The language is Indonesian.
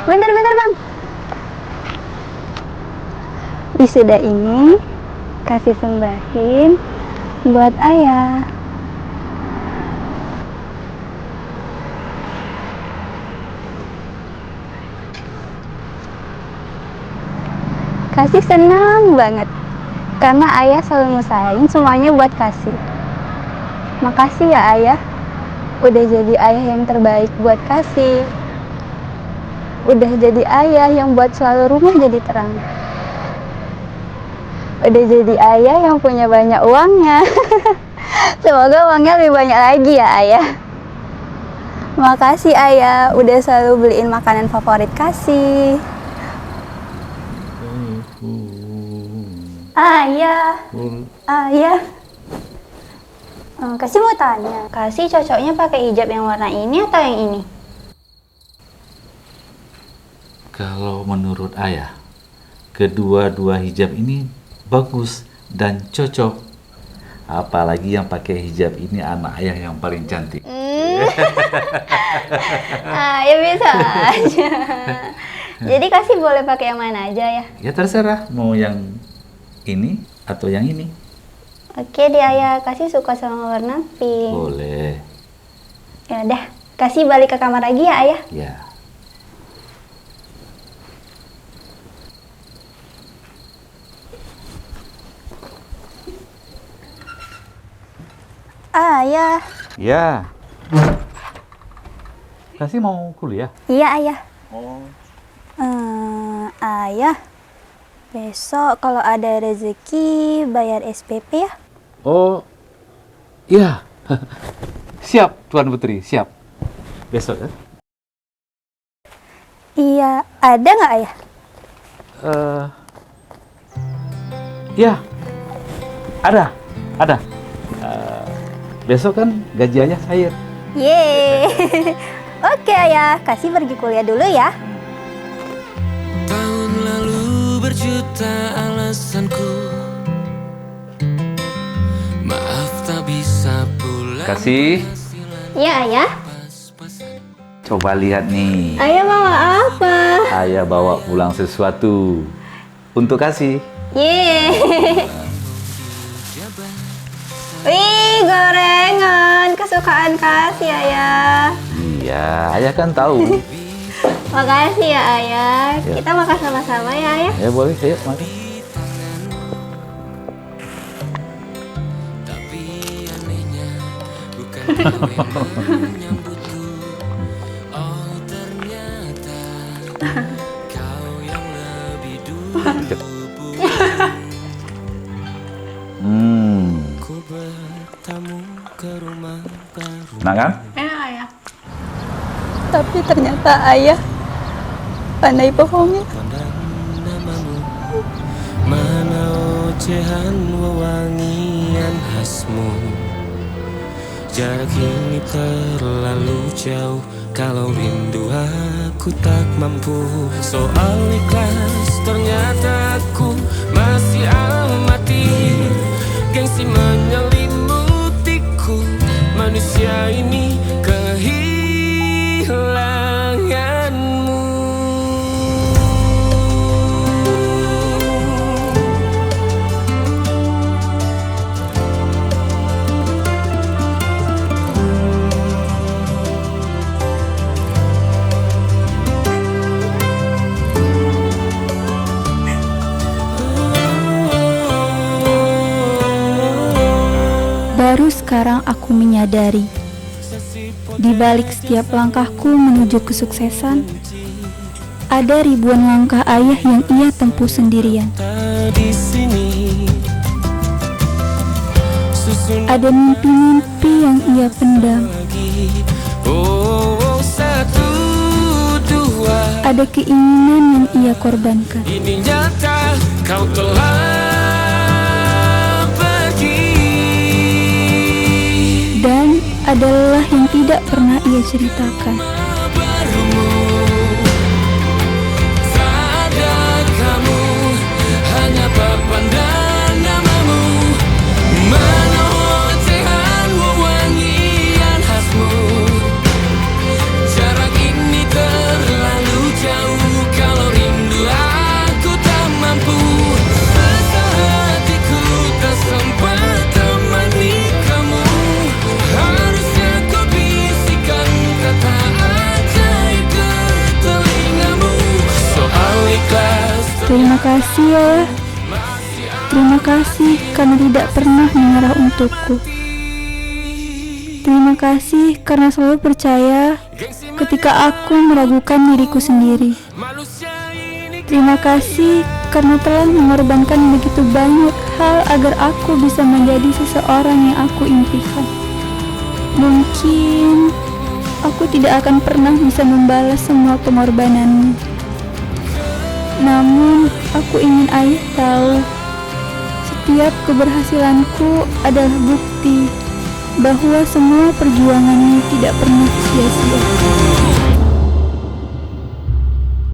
Bentar, bentar bang. Wisuda ini kasih sembahin buat ayah. Kasih senang banget karena ayah selalu ngusahain semuanya buat kasih. Makasih ya ayah, udah jadi ayah yang terbaik buat kasih. Udah jadi ayah yang buat selalu rumah jadi terang. Udah jadi ayah yang punya banyak uangnya. Semoga uangnya lebih banyak lagi ya ayah. Makasih ayah, udah selalu beliin makanan favorit kasih. Ayah, ayah. Kasih mau tanya, kasih cocoknya pakai hijab yang warna ini atau yang ini? Kalau menurut ayah, kedua-dua hijab ini bagus dan cocok. Apalagi yang pakai hijab ini anak ayah yang paling cantik. Ya bisa aja. Jadi kasih boleh pakai yang mana aja ya? Ya terserah, mau yang ini atau yang ini. Oke deh ayah, kasih suka sama warna pink. Boleh. Ya udah, kasih balik ke kamar lagi ya ayah. Ya. Ayah. Ya. Kasih mau kuliah? Iya ayah. Oh. Ayah, besok kalau ada rezeki bayar SPP ya? Oh, iya. Siap, Tuan Putri, siap. Besok ya? Iya, ada nggak ayah? Ya, ada. Besok kan gaji ayah cair. Yeay. Oke ayah, kasih pergi kuliah dulu ya. Tahun lalu berjuta alasanku, maaf tak bisa pulang. Kasih. Iya ayah. Coba lihat nih. Ayah bawa apa? Ayah bawa pulang sesuatu untuk Kasih. Yeay. Wih, gorengan kesukaan Kasih ayah. Iya, ayah kan tahu. Makasih ya ayah. Ya. Kita makan sama-sama ya ayah. Ya boleh, ayo mari. Tapi anehnya bukan kau yang menyambutku. Oh ternyata kau yang lebih dulu ku bertamu ke rumah baru. Nah kan? Enak ayah. Tapi ternyata ayah pandai bohongnya. Pandang namamu, mana ocehan wewangian khasmu. Jarak ini terlalu jauh, kalau rindu aku tak mampu. Soal ikhlas ternyata aku masih amati. Gengsi menyelimutiku, manusia ini kehilanganmu. Baru sekarang aku menyadari, di balik setiap langkahku menuju kesuksesan, ada ribuan langkah ayah yang ia tempuh sendirian. Di sini Ada mimpi-mimpi yang ia pendam. oh, satu, dua. Ada keinginan yang ia korbankan. Ini nyata kau telah pergi. Dan adalah yang tidak pernah ia ceritakan. Barumu tak ada kamu, hanya papan dan namamu. Mana ocehan wewangian khasmu. Jarak ini Terima kasih ya. Terima kasih karena tidak pernah menyerah untukku. Terima kasih karena selalu percaya ketika aku meragukan diriku sendiri. Terima kasih karena telah mengorbankan begitu banyak hal agar aku bisa menjadi seseorang yang aku impikan. Mungkin aku tidak akan pernah bisa membalas semua pengorbananmu. Namun, aku ingin ayah tahu, setiap keberhasilanku adalah bukti bahwa semua perjuanganmu tidak pernah sia-sia.